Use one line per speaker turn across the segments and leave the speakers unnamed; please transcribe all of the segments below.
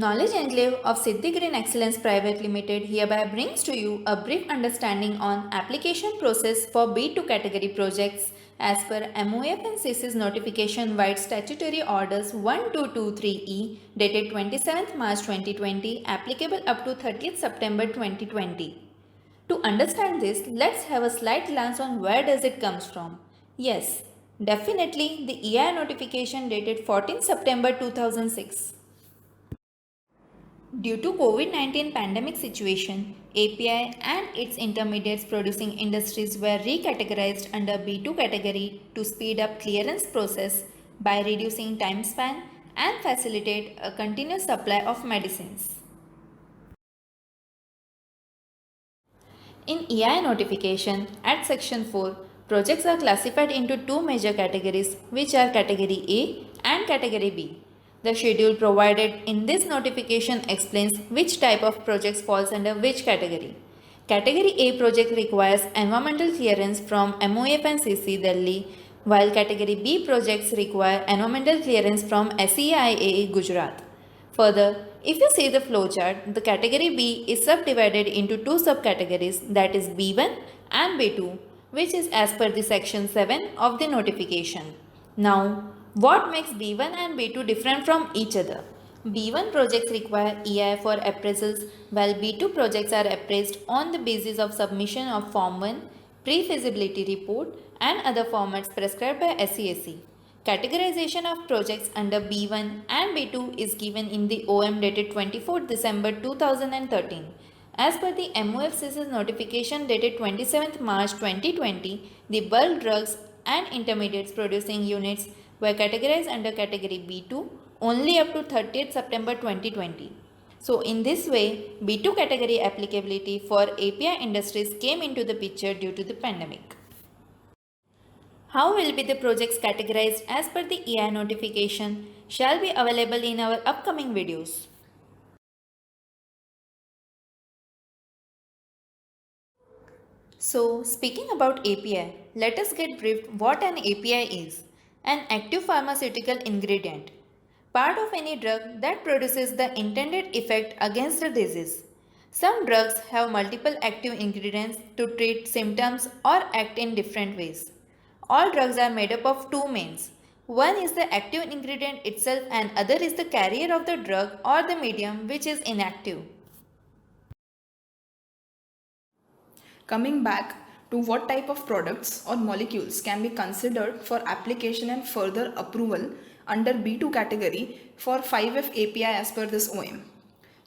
Knowledge Enclave of Siddhi Green Excellence Private Limited hereby brings to you a brief understanding on application process for B2 category projects as per MOF and CC's notification vide statutory orders 1223E dated 27th March 2020 applicable up to 30th September 2020. To understand this, let's have a slight glance on where does it comes from. Yes, definitely the EI notification dated 14th September 2006. Due to COVID-19 pandemic situation, API and its intermediates producing industries were recategorized under B2 category to speed up clearance process by reducing time span and facilitate a continuous supply of medicines. In EI notification at section 4, projects are classified into two major categories which are category A and category B. The schedule provided in this notification explains which type of projects falls under which category. Category A project requires environmental clearance from MOF and CC Delhi, while Category B projects require environmental clearance from SEIA Gujarat. Further, if you see the flowchart, the Category B is subdivided into two subcategories, that is B1 and B2, which is as per the section 7 of the notification. Now, what makes B1 and B2 different from each other? B1 projects require EI for appraisals while B2 projects are appraised on the basis of submission of Form 1, pre-feasibility report and other formats prescribed by SESC. Categorization of projects under B1 and B2 is given in the OM dated 24 December 2013. As per the MOFCC's notification dated 27th March 2020, the bulk drugs and intermediates producing units were categorized under category B2 only up to 30th September 2020. So in this way, B2 category applicability for API industries came into the picture due to the pandemic. How will be the projects categorized as per the EI notification shall be available in our upcoming videos. So speaking about API, let us get briefed what an API is. An active pharmaceutical ingredient, part of any drug that produces the intended effect against the disease. Some drugs have multiple active ingredients to treat symptoms or act in different ways. All drugs are made up of two mains. One is the active ingredient itself and other is the carrier of the drug or the medium which is inactive.
Coming back to what type of products or molecules can be considered for application and further approval under B2 category for 5F API as per this OM.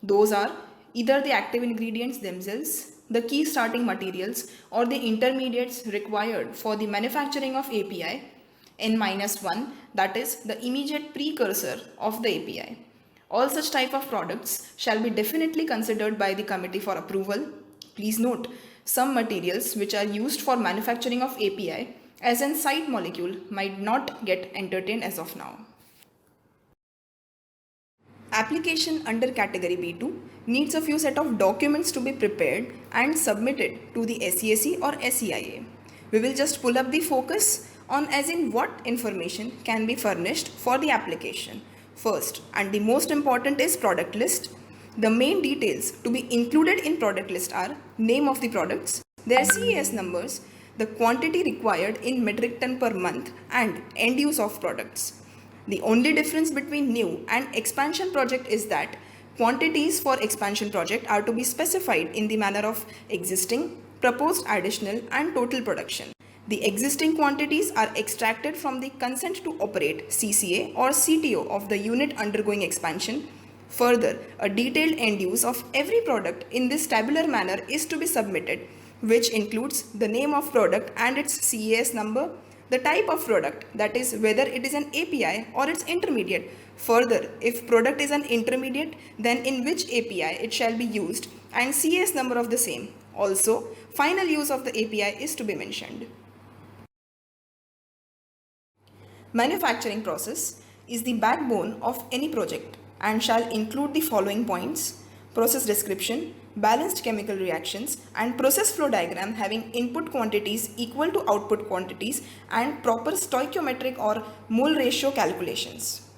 Those are either the active ingredients themselves, the key starting materials or the intermediates required for the manufacturing of API, N-1, that is the immediate precursor of the API. All such type of products shall be definitely considered by the committee for approval. Please note, some materials which are used for manufacturing of API as an side molecule might not get entertained as of now. Application under category B2 needs a few set of documents to be prepared and submitted to the SESC or SEIA. We will just pull up the focus on as in what information can be furnished for the application. First and the most important is product list. The main details to be included in product list are name of the products, their CES numbers, the quantity required in metric ton per month and end use of products. The only difference between new and expansion project is that quantities for expansion project are to be specified in the manner of existing, proposed additional and total production. The existing quantities are extracted from the consent to operate CCA or CTO of the unit undergoing expansion. Further, a detailed end use of every product in this tabular manner is to be submitted, which includes the name of product and its CES number, the type of product, that is whether it is an API or its intermediate. Further, if product is an intermediate, then in which API it shall be used and CES number of the same. Also, final use of the API is to be mentioned. Manufacturing process is the backbone of any project and shall include the following points: process description, balanced chemical reactions and process flow diagram having input quantities equal to output quantities and proper stoichiometric or mole ratio calculations.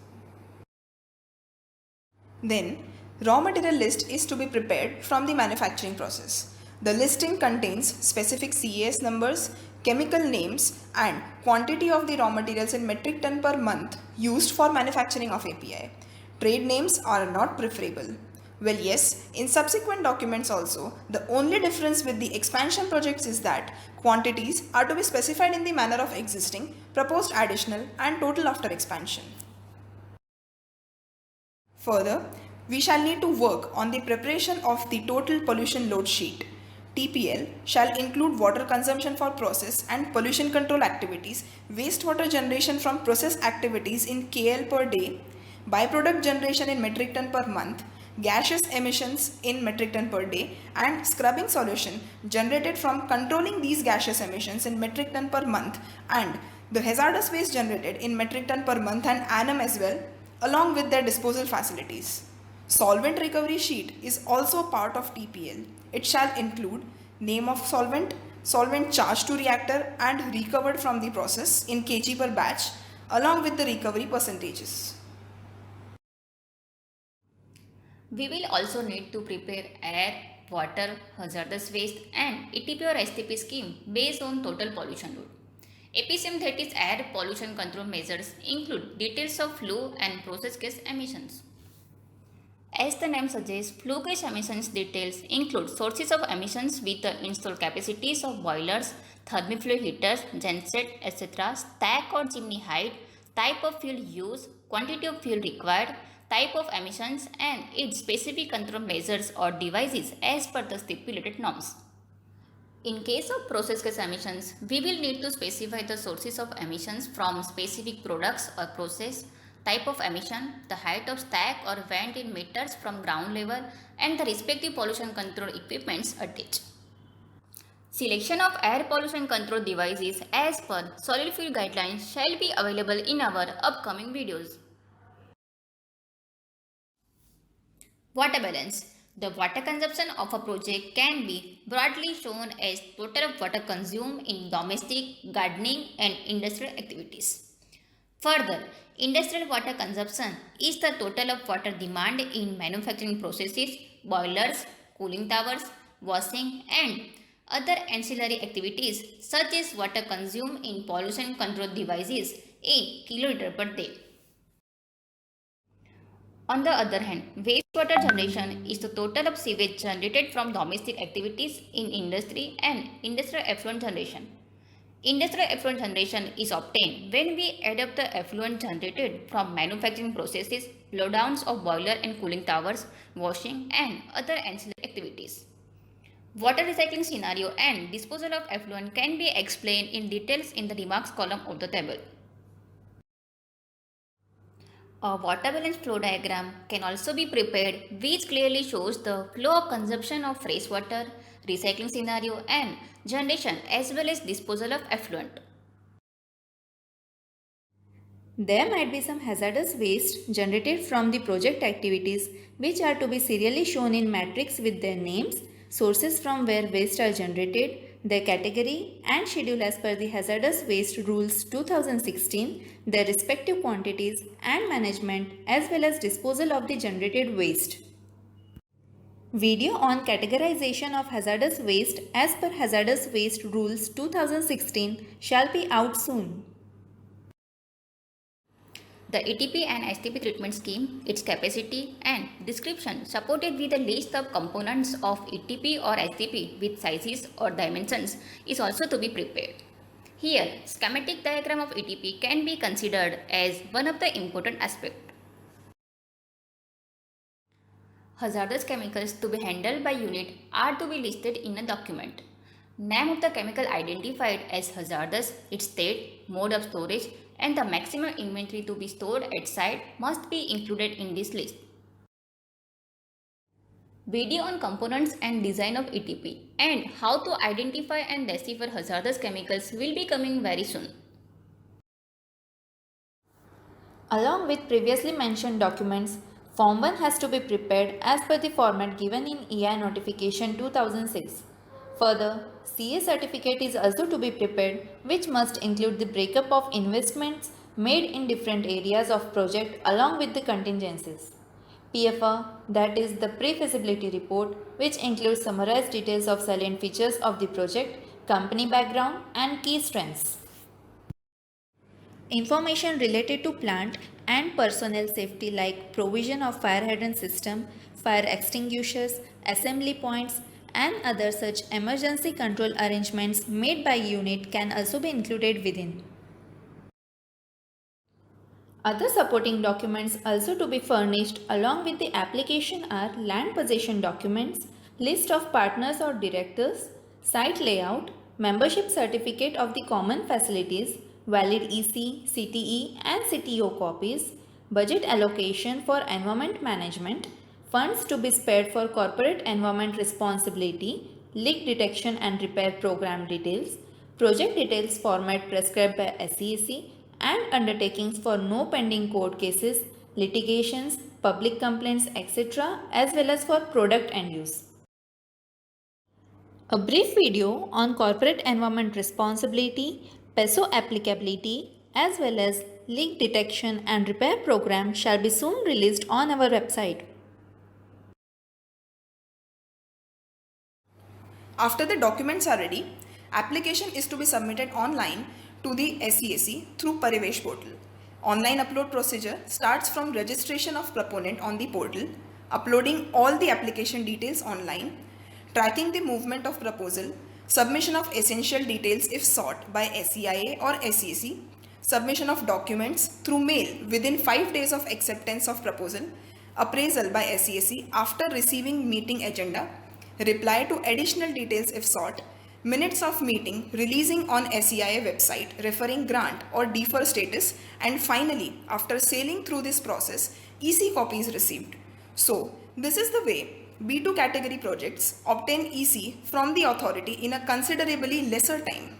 Then Raw material list is to be prepared from the manufacturing process. The listing contains specific CAS numbers, chemical names, and quantity of the raw materials in metric ton per month used for manufacturing of API. Trade names are not preferable. Well, yes, in subsequent documents also, the only difference with the expansion projects is that quantities are to be specified in the manner of existing, proposed additional, and total after expansion. Further, we shall need to work on the preparation of the total pollution load sheet. TPL shall include water consumption for process and pollution control activities, wastewater generation from process activities in KL per day, byproduct generation in metric ton per month, gaseous emissions in metric ton per day, and scrubbing solution generated from controlling these gaseous emissions in metric ton per month, and the hazardous waste generated in metric ton per month and annum as well, along with their disposal facilities. Solvent recovery sheet is also part of TPL. It shall include name of solvent, solvent charged to reactor and recovered from the process in kg per batch, along with the recovery percentages.
We will also need to prepare air, water, hazardous waste and ETP or STP scheme based on total pollution load. APCM, that is air pollution control measures, include details of flue and process gas emissions. As the name suggests, flue gas emissions details include sources of emissions with the installed capacities of boilers, thermofluid heaters, genset, etc., stack or chimney height, type of fuel used, quantity of fuel required, type of emissions and its specific control measures or devices as per the stipulated norms. In case of process gas emissions, we will need to specify the sources of emissions from specific products or process, type of emission, the height of stack or vent in meters from ground level and the respective pollution control equipments attached. Selection of air pollution control devices as per solid fuel guidelines shall be available in our upcoming videos. Water balance. The water consumption of a project can be broadly shown as total of water consumed in domestic, gardening and industrial activities. Further, industrial water consumption is the total of water demand in manufacturing processes, boilers, cooling towers, washing and other ancillary activities such as water consumed in pollution control devices in kiloliter per day. On the other hand, wastewater generation is the total of sewage generated from domestic activities in industry and industrial effluent generation. Industrial effluent generation is obtained when we add up the effluent generated from manufacturing processes, blowdowns of boiler and cooling towers, washing and other ancillary activities. Water recycling scenario and disposal of effluent can be explained in details in the remarks column of the table. A water balance flow diagram can also be prepared which clearly shows the flow of consumption of fresh water, recycling scenario and generation as well as disposal of effluent.
There might be some hazardous waste generated from the project activities which are to be serially shown in matrix with their names, sources from where waste are generated, their category and schedule as per the Hazardous Waste Rules 2016, their respective quantities and management as well as disposal of the generated waste. Video on categorization of hazardous waste as per Hazardous Waste Rules 2016 shall be out soon.
The ETP and STP treatment scheme, its capacity and description supported with a list of components of ETP or STP with sizes or dimensions is also to be prepared. Here, schematic diagram of ETP can be considered as one of the important aspects. Hazardous chemicals to be handled by unit are to be listed in a document. Name of the chemical identified as hazardous, its state, mode of storage, and the maximum inventory to be stored at site must be included in this list. Video on components and design of ETP and how to identify and decipher hazardous chemicals will be coming very soon.
Along with previously mentioned documents, Form 1 has to be prepared as per the format given in EI Notification 2006. Further, CA certificate is also to be prepared, which must include the breakup of investments made in different areas of project along with the contingencies. PFR, that is the pre-feasibility report, which includes summarized details of salient features of the project, company background and key strengths. Information related to plant and personnel safety like provision of fire hydrant system, fire extinguishers, assembly points and other such emergency control arrangements made by unit can also be included within. Other supporting documents also to be furnished along with the application are land possession documents, list of partners or directors, site layout, membership certificate of the common facilities, valid EC, CTE and CTO copies, budget allocation for environment management, funds to be spared for corporate environment responsibility, leak detection and repair program details, project details format prescribed by SEAC, and undertakings for no pending court cases, litigations, public complaints, etc., as well as for product end use. A brief video on corporate environment responsibility, PESO applicability, as well as leak detection and repair program shall be soon released on our website.
After the documents are ready, application is to be submitted online to the SEAC through Parivesh portal. Online upload procedure starts from registration of proponent on the portal, uploading all the application details online, tracking the movement of proposal, submission of essential details if sought by SEIA or SEAC, submission of documents through mail within 5 days of acceptance of proposal, appraisal by SEAC after receiving meeting agenda, reply to additional details if sought, minutes of meeting releasing on SEIA website referring grant or defer status, and finally, after sailing through this process, EC copy is received. So, this is the way B2 category projects obtain EC from the authority in a considerably lesser time.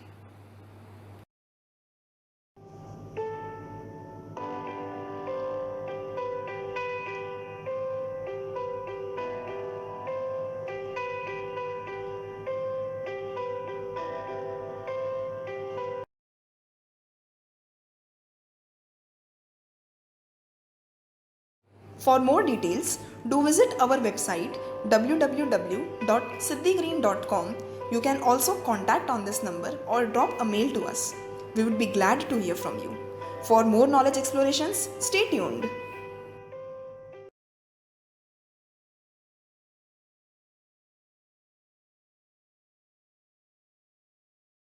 For more details, do visit our website www.siddhigreen.com. You can also contact on this number or drop a mail to us. We would be glad to hear from you. For more knowledge explorations, stay tuned.